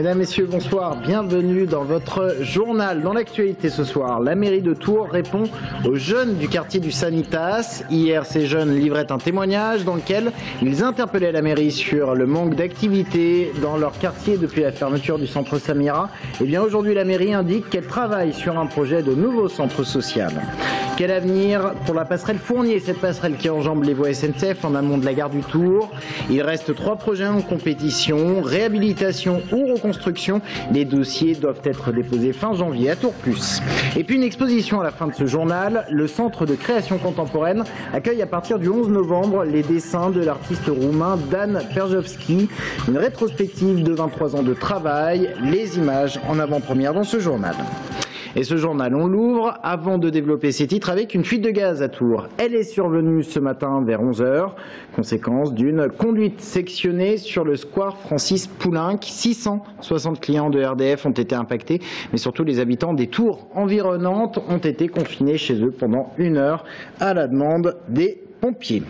Mesdames, Messieurs, bonsoir. Bienvenue dans votre journal. Dans l'actualité ce soir, la mairie de Tours répond aux jeunes du quartier du Sanitas. Hier, ces jeunes livraient un témoignage dans lequel ils interpellaient la mairie sur le manque d'activité dans leur quartier depuis la fermeture du centre Samira. Et bien aujourd'hui, la mairie indique qu'elle travaille sur un projet de nouveau centre social. Quel avenir pour la passerelle Fournier, cette passerelle qui enjambe les voies SNCF en amont de la gare du Tours? Il reste 3 projets en compétition, réhabilitation ou reconstruction. Les dossiers doivent être déposés fin janvier à Tours Plus. Et puis une exposition à la fin de ce journal. Le Centre de création contemporaine accueille à partir du 11 novembre les dessins de l'artiste roumain Dan Perjovski. Une rétrospective de 23 ans de travail. Les images en avant-première dans ce journal. Et ce journal, on l'ouvre avant de développer ses titres avec une fuite de gaz à Tours. Elle est survenue ce matin vers 11 h, conséquence d'une conduite sectionnée sur le square Francis Poulenc. 660 clients de RDF ont été impactés, mais surtout les habitants des tours environnantes ont été confinés chez eux pendant 1 heure à la demande des pompiers.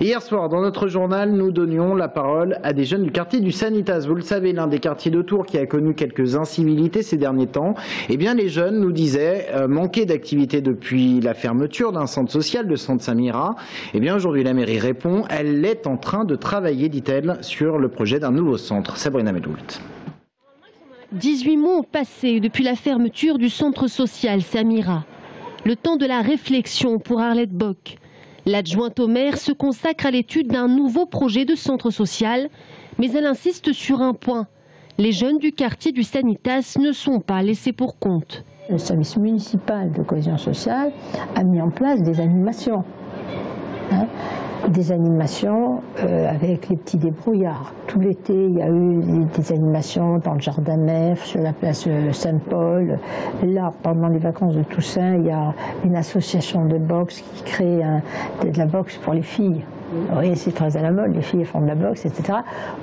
Hier soir, dans notre journal, nous donnions la parole à des jeunes du quartier du Sanitas. Vous le savez, l'un des quartiers de Tours qui a connu quelques incivilités ces derniers temps. Eh bien, les jeunes nous disaient manquer d'activité depuis la fermeture d'un centre social, le centre Samira. Eh bien, aujourd'hui, la mairie répond. Elle est en train de travailler, dit-elle, sur le projet d'un nouveau centre. Sabrina Medhoult. 18 mois ont passé depuis la fermeture du centre social Samira. Le temps de la réflexion pour Arlette Bock. L'adjointe au maire se consacre à l'étude d'un nouveau projet de centre social, mais elle insiste sur un point. Les jeunes du quartier du Sanitas ne sont pas laissés pour compte. Le service municipal de cohésion sociale a mis en place des animations. Des animations avec les petits débrouillards. Tout l'été, il y a eu des animations dans le jardin Nef, sur la place Saint-Paul. Là, pendant les vacances de Toussaint, il y a une association de boxe qui crée de la boxe pour les filles. Oui, c'est très à la mode, les filles font de la boxe, etc.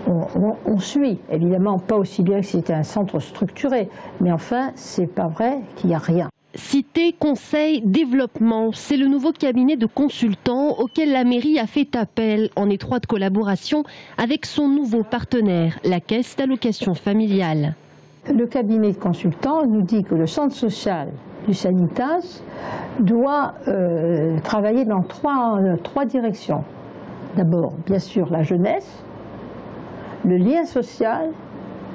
On suit, évidemment, pas aussi bien que si c'était un centre structuré, mais enfin, c'est pas vrai qu'il n'y a rien. Cité Conseil Développement, c'est le nouveau cabinet de consultants auquel la mairie a fait appel en étroite collaboration avec son nouveau partenaire, la Caisse d'allocation familiale. Le cabinet de consultants nous dit que le centre social du Sanitas doit travailler dans trois directions. D'abord, bien sûr, la jeunesse, le lien social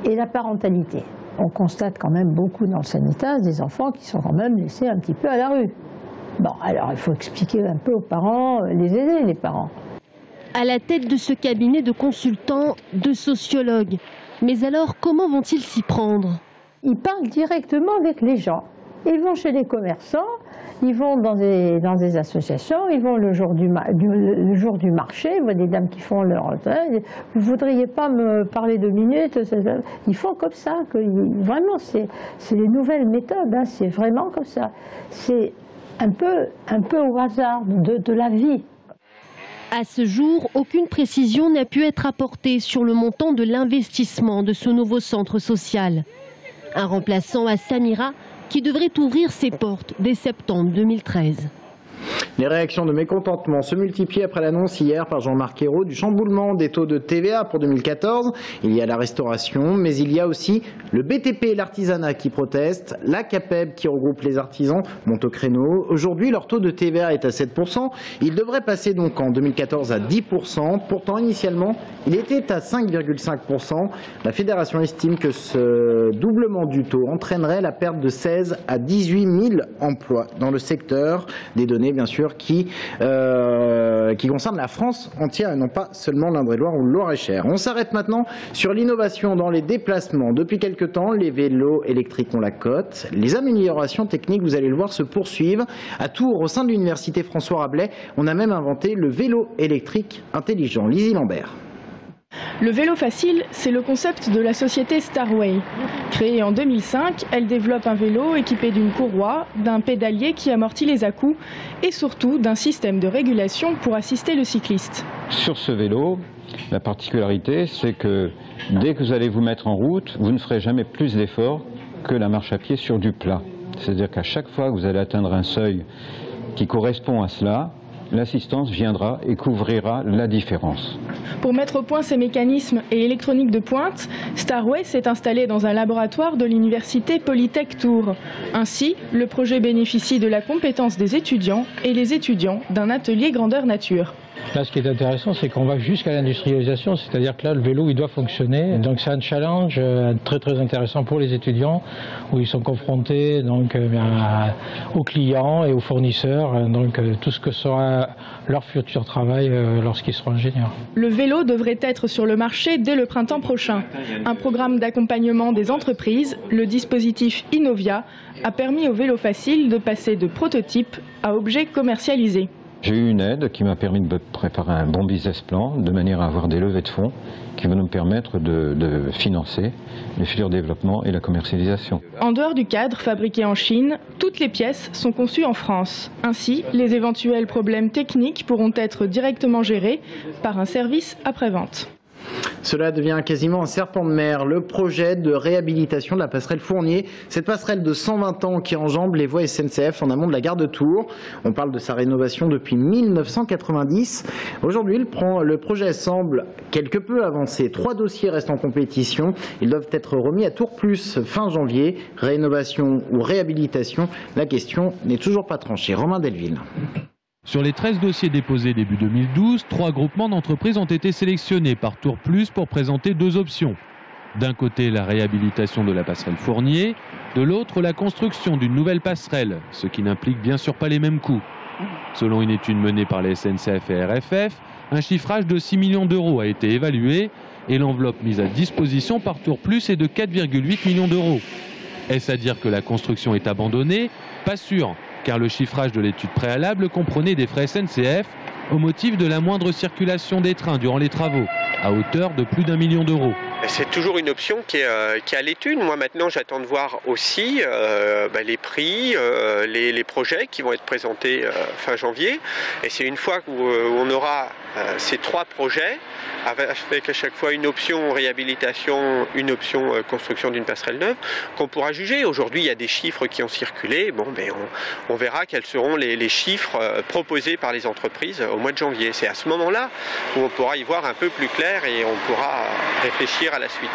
et la parentalité. On constate quand même beaucoup dans le Sanitas des enfants qui sont quand même laissés un petit peu à la rue. Bon, alors il faut expliquer un peu aux parents, les aider les parents. À la tête de ce cabinet de consultants, de sociologues. Mais alors, comment vont-ils s'y prendre? Ils parlent directement avec les gens. Ils vont chez les commerçants, ils vont dans des associations, ils vont le jour du marché, ils voient des dames qui font leur... Vous ne voudriez pas me parler 2 minutes? Ils font comme ça. Vraiment, c'est les nouvelles méthodes, hein, c'est vraiment comme ça. C'est un peu au hasard de la vie. À ce jour, aucune précision n'a pu être apportée sur le montant de l'investissement de ce nouveau centre social. Un remplaçant à Samira qui devrait ouvrir ses portes dès septembre 2013. Les réactions de mécontentement se multiplient après l'annonce hier par Jean-Marc Ayrault du chamboulement des taux de TVA pour 2014. Il y a la restauration, mais il y a aussi le BTP et l'artisanat qui protestent. La CAPEB qui regroupe les artisans monte au créneau. Aujourd'hui, leur taux de TVA est à 7%. Il devrait passer donc en 2014 à 10%. Pourtant, initialement, il était à 5,5%. La fédération estime que ce doublement du taux entraînerait la perte de 16 à 18 000 emplois dans le secteur. Des données, bien sûr, qui concerne la France entière et non pas seulement l'Indre-et-Loire ou le Loir-et-Cher. On s'arrête maintenant sur l'innovation dans les déplacements. Depuis quelque temps, les vélos électriques ont la cote. Les améliorations techniques, vous allez le voir, se poursuivent. À Tours, au sein de l'université François Rabelais, on a même inventé le vélo électrique intelligent. Lizzie Lambert. Le vélo facile, c'est le concept de la société Starway. Créée en 2005, elle développe un vélo équipé d'une courroie, d'un pédalier qui amortit les à-coups et surtout d'un système de régulation pour assister le cycliste. Sur ce vélo, la particularité, c'est que dès que vous allez vous mettre en route, vous ne ferez jamais plus d'efforts que la marche à pied sur du plat. C'est-à-dire qu'à chaque fois que vous allez atteindre un seuil qui correspond à cela, l'assistance viendra et couvrira la différence. Pour mettre au point ces mécanismes et électroniques de pointe, Starway s'est installé dans un laboratoire de l'université Polytech Tours. Ainsi, le projet bénéficie de la compétence des étudiants et les étudiants d'un atelier grandeur nature. Là, ce qui est intéressant, c'est qu'on va jusqu'à l'industrialisation, c'est-à-dire que là, le vélo, il doit fonctionner. Donc, c'est un challenge très très intéressant pour les étudiants, où ils sont confrontés donc aux clients et aux fournisseurs, donc tout ce que sera leur futur travail lorsqu'ils seront ingénieurs. Le vélo devrait être sur le marché dès le printemps prochain. Un programme d'accompagnement des entreprises, le dispositif Innovia, a permis au vélo facile de passer de prototype à objet commercialisé. J'ai eu une aide qui m'a permis de préparer un bon business plan, de manière à avoir des levées de fonds qui vont nous permettre de financer le futur développement et la commercialisation. En dehors du cadre fabriqué en Chine, toutes les pièces sont conçues en France. Ainsi, les éventuels problèmes techniques pourront être directement gérés par un service après-vente. Cela devient quasiment un serpent de mer, le projet de réhabilitation de la passerelle Fournier. Cette passerelle de 120 ans qui enjambe les voies SNCF en amont de la gare de Tours. On parle de sa rénovation depuis 1990. Aujourd'hui, le projet semble quelque peu avancé. 3 dossiers restent en compétition. Ils doivent être remis à Tours Plus fin janvier. Rénovation ou réhabilitation, la question n'est toujours pas tranchée. Romain Delville. Sur les 13 dossiers déposés début 2012, 3 groupements d'entreprises ont été sélectionnés par Tours Plus pour présenter 2 options. D'un côté, la réhabilitation de la passerelle Fournier, de l'autre, la construction d'une nouvelle passerelle, ce qui n'implique bien sûr pas les mêmes coûts. Selon une étude menée par les SNCF et RFF, un chiffrage de 6 millions d'euros a été évalué et l'enveloppe mise à disposition par Tours Plus est de 4,8 millions d'euros. Est-ce à dire que la construction est abandonnée? Pas sûr, car le chiffrage de l'étude préalable comprenait des frais SNCF au motif de la moindre circulation des trains durant les travaux, à hauteur de plus d'1 million d'euros. C'est toujours une option qui est à l'étude. Moi maintenant j'attends de voir aussi les prix, les projets qui vont être présentés fin janvier. Et c'est une fois où on aura ces 3 projets, avec à chaque fois une option réhabilitation, une option construction d'une passerelle neuve, qu'on pourra juger. Aujourd'hui, il y a des chiffres qui ont circulé. Bon, ben, on verra quels seront les chiffres proposés par les entreprises au mois de janvier. C'est à ce moment-là où on pourra y voir un peu plus clair et on pourra réfléchir à la suite.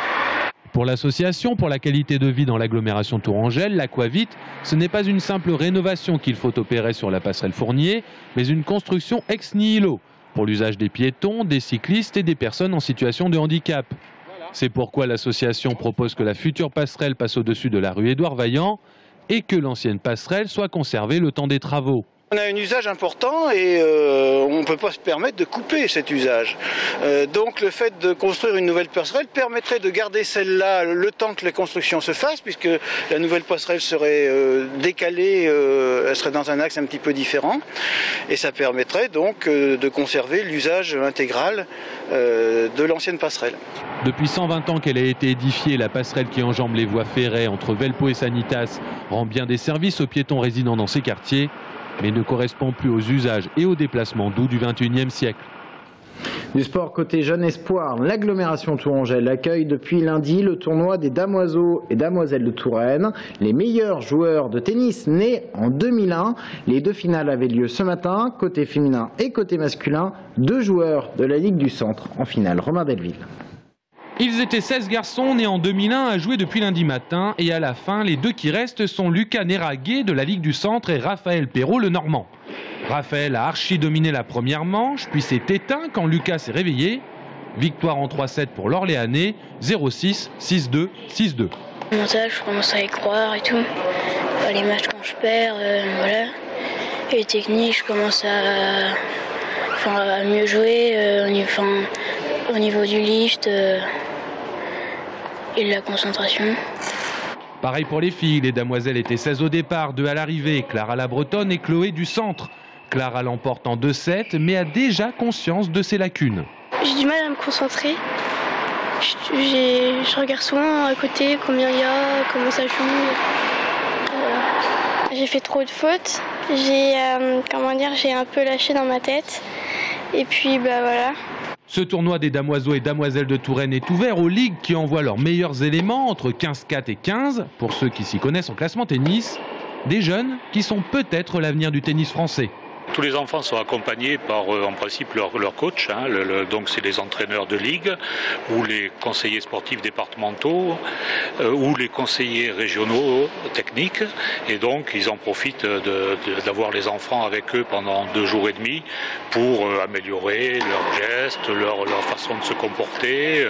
Pour l'association pour la qualité de vie dans l'agglomération Tourangelle, l'Aquavit, ce n'est pas une simple rénovation qu'il faut opérer sur la passerelle Fournier, mais une construction ex nihilo, pour l'usage des piétons, des cyclistes et des personnes en situation de handicap. C'est pourquoi l'association propose que la future passerelle passe au-dessus de la rue Édouard Vaillant et que l'ancienne passerelle soit conservée le temps des travaux. On a un usage important et on ne peut pas se permettre de couper cet usage. Donc le fait de construire une nouvelle passerelle permettrait de garder celle-là le temps que la construction se fasse, puisque la nouvelle passerelle serait décalée, elle serait dans un axe un petit peu différent. Et ça permettrait donc de conserver l'usage intégral de l'ancienne passerelle. Depuis 120 ans qu'elle a été édifiée, la passerelle qui enjambe les voies ferrées entre Velpo et Sanitas rend bien des services aux piétons résidant dans ces quartiers, mais ne correspond plus aux usages et aux déplacements doux du XXIe siècle. Du sport côté Jeune Espoir, l'agglomération Tourangelle accueille depuis lundi le tournoi des damoiseaux et damoiselles de Touraine. Les meilleurs joueurs de tennis nés en 2001. Les 2 finales avaient lieu ce matin, côté féminin et côté masculin. 2 joueurs de la Ligue du Centre en finale. Romain Delville. Ils étaient 16 garçons nés en 2001 à jouer depuis lundi matin et à la fin, les 2 qui restent sont Lucas Néraguet de la Ligue du Centre et Raphaël Perrault le Normand. Raphaël a archi-dominé la première manche, puis s'est éteint quand Lucas s'est réveillé. Victoire en 3-7 pour l'Orléanais, 0-6, 6-2, 6-2. Mental, je commence à y croire et tout. Les matchs quand je perds, voilà. Et les techniques, je commence à mieux jouer au niveau du lift et de la concentration. Pareil pour les filles, les damoiselles étaient 16 au départ, 2 à l'arrivée, Clara la Bretonne et Chloé du Centre. Clara l'emporte en 2-7, mais a déjà conscience de ses lacunes. J'ai du mal à me concentrer. Je regarde souvent à côté combien il y a, comment ça joue. J'ai fait trop de fautes. J'ai un peu lâché dans ma tête. Et puis voilà. Ce tournoi des damoiseaux et damoiselles de Touraine est ouvert aux ligues qui envoient leurs meilleurs éléments entre 15-4 et 15, pour ceux qui s'y connaissent en classement tennis, des jeunes qui sont peut-être l'avenir du tennis français. Tous les enfants sont accompagnés par, en principe, leur coach, hein, donc c'est les entraîneurs de ligue, ou les conseillers sportifs départementaux, ou les conseillers régionaux techniques, et donc ils en profitent d'avoir les enfants avec eux pendant 2 jours et demi pour améliorer leurs gestes, leur façon de se comporter,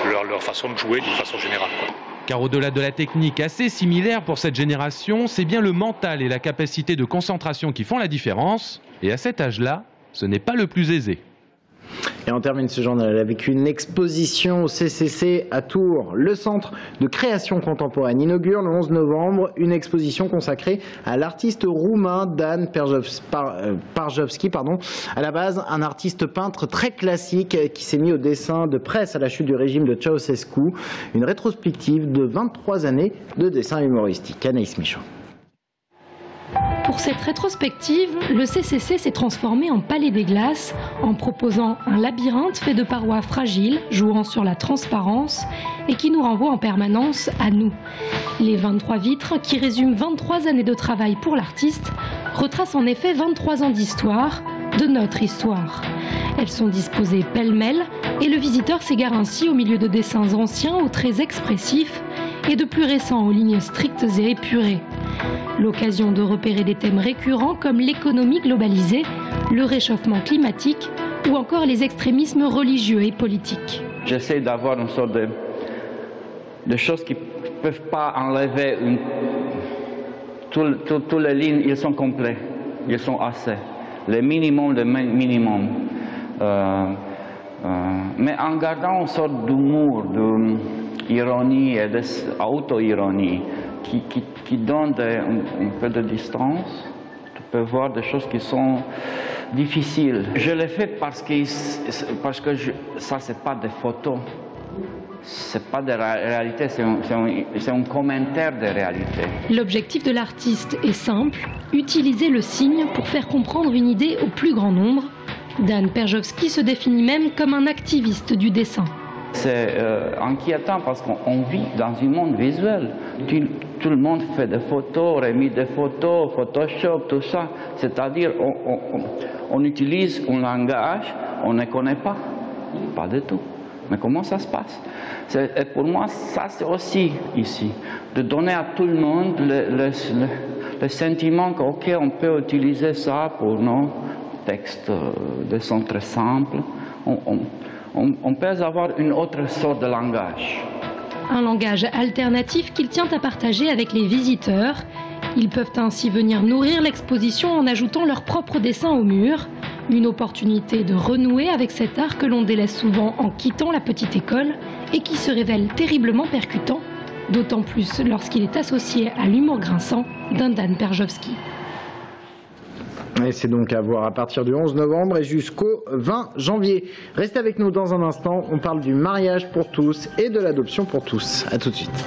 leur façon de jouer d'une façon générale, quoi. Car au-delà de la technique assez similaire pour cette génération, c'est bien le mental et la capacité de concentration qui font la différence. Et à cet âge-là, ce n'est pas le plus aisé. Et on termine ce journal avec une exposition au CCC à Tours. Le Centre de création contemporaine inaugure le 11 novembre une exposition consacrée à l'artiste roumain Dan Parjovski. À la base, un artiste peintre très classique qui s'est mis au dessin de presse à la chute du régime de Ceausescu. Une rétrospective de 23 années de dessin humoristique. Anaïs Michaud. Pour cette rétrospective, le CCC s'est transformé en palais des glaces en proposant un labyrinthe fait de parois fragiles, jouant sur la transparence et qui nous renvoie en permanence à nous. Les 23 vitres, qui résument 23 années de travail pour l'artiste, retracent en effet 23 ans d'histoire, de notre histoire. Elles sont disposées pêle-mêle et le visiteur s'égare ainsi au milieu de dessins anciens aux traits expressifs et de plus récents aux lignes strictes et épurées. L'occasion de repérer des thèmes récurrents comme l'économie globalisée, le réchauffement climatique ou encore les extrémismes religieux et politiques. J'essaie d'avoir une sorte de choses qui ne peuvent pas enlever toutes les lignes, ils sont complets, ils sont assez. Le minimum, mais en gardant une sorte d'humour, d'ironie et d'auto-ironie qui donne un peu de distance. Tu peux voir des choses qui sont difficiles. Je l'ai fait parce que ça, c'est pas des photos. C'est pas de la réalité, c'est un commentaire de réalité. L'objectif de l'artiste est simple, utiliser le signe pour faire comprendre une idée au plus grand nombre. Dan Parjovski se définit même comme un activiste du dessin. C'est inquiétant parce qu'on vit dans un monde visuel. Tout le monde fait des photos, remet des photos, Photoshop, tout ça. C'est-à-dire on utilise un langage, on ne connaît pas. Pas du tout. Mais comment ça se passe? Et pour moi, ça c'est aussi ici. De donner à tout le monde le sentiment qu'on peut utiliser ça pour nos textes de son très simples. On peut avoir une autre sorte de langage. Un langage alternatif qu'il tient à partager avec les visiteurs. Ils peuvent ainsi venir nourrir l'exposition en ajoutant leurs propres dessins au mur. Une opportunité de renouer avec cet art que l'on délaisse souvent en quittant la petite école et qui se révèle terriblement percutant, d'autant plus lorsqu'il est associé à l'humour grinçant d'un Dan Parjovski. Et c'est donc à voir à partir du 11 novembre et jusqu'au 20 janvier. Restez avec nous dans un instant, on parle du mariage pour tous et de l'adoption pour tous. A tout de suite.